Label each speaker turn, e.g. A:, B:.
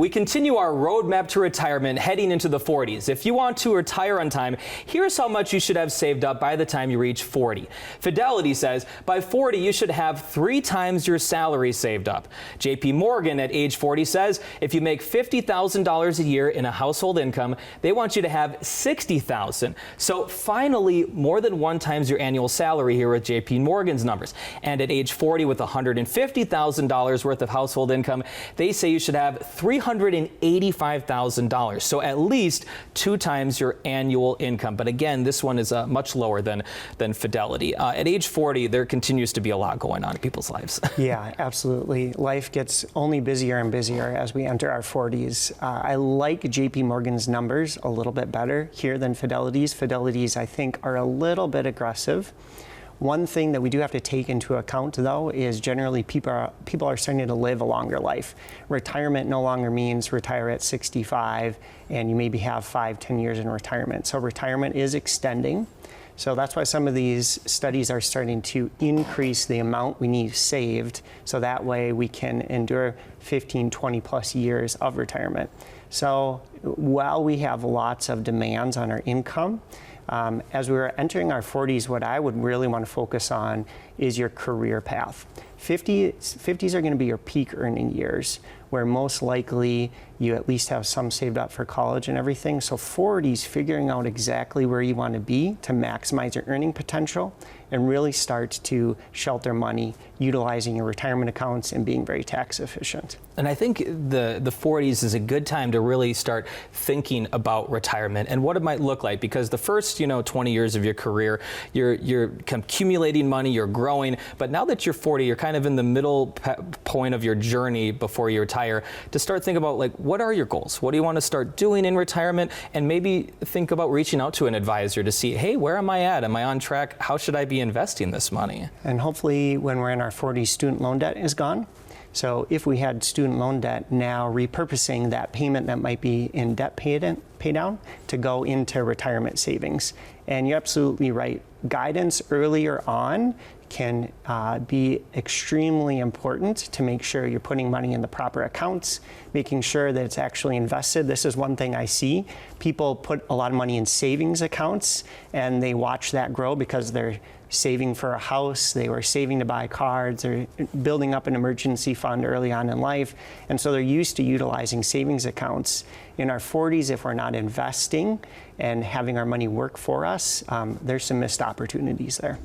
A: We continue our roadmap to retirement heading into the 40s. If you want to retire on time, here's how much you should have saved up by the time you reach 40. Fidelity says by 40 you should have 3 times your salary saved up. JP Morgan at age 40 says if you make $50,000 a year in a household income, they want you to have $60,000. So finally, more than 1 times your annual salary here with JP Morgan's numbers. And at age 40 with $150,000 worth of household income, they say you should have $385,000. So at least 2 times your annual income. But again, this one is much lower than Fidelity. At age 40, there continues to be a lot going on in people's lives.
B: Yeah, absolutely. Life gets only busier and busier as we enter our 40s. I like JP Morgan's numbers a little bit better here than Fidelity's. Fidelity's, I think, are a little bit aggressive. One thing that we do have to take into account, though, is generally people are starting to live a longer life. Retirement no longer means retire at 65 and you maybe have 5-10 years in retirement. So retirement is extending. So that's why some of these studies are starting to increase the amount we need saved, so that way we can endure 15, 20 plus years of retirement. So while we have lots of demands on our income, as we were entering our 40s, what I would really want to focus on is your career path. 50s are going to be your peak earning years, where most likely you at least have some saved up for college and everything. So 40s, figuring out exactly where you want to be to maximize your earning potential and really start to shelter money, utilizing your retirement accounts and being very tax efficient.
A: And I think the 40s is a good time to really start thinking about retirement and what it might look like, because the first 20 years of your career, you're accumulating money, you're growing, but now that you're 40, you're kind of in the middle point of your journey before you retire to start thinking about, like, what are your goals? What do you want to start doing in retirement? And maybe think about reaching out to an advisor to see, hey, where am I at? Am I on track? How should I be investing this money?
B: And hopefully when we're in our 40s, student loan debt is gone. So if we had student loan debt, now repurposing that payment that might be in debt pay down to go into retirement savings. And you're absolutely right. Guidance earlier on can be extremely important to make sure you're putting money in the proper accounts, making sure that it's actually invested. This is one thing I see. People put a lot of money in savings accounts and they watch that grow because they're saving for a house, they were saving to buy cars, they're building up an emergency fund early on in life, and so they're used to utilizing savings accounts. In our 40s, if we're not investing and having our money work for us, there's some missed opportunities there.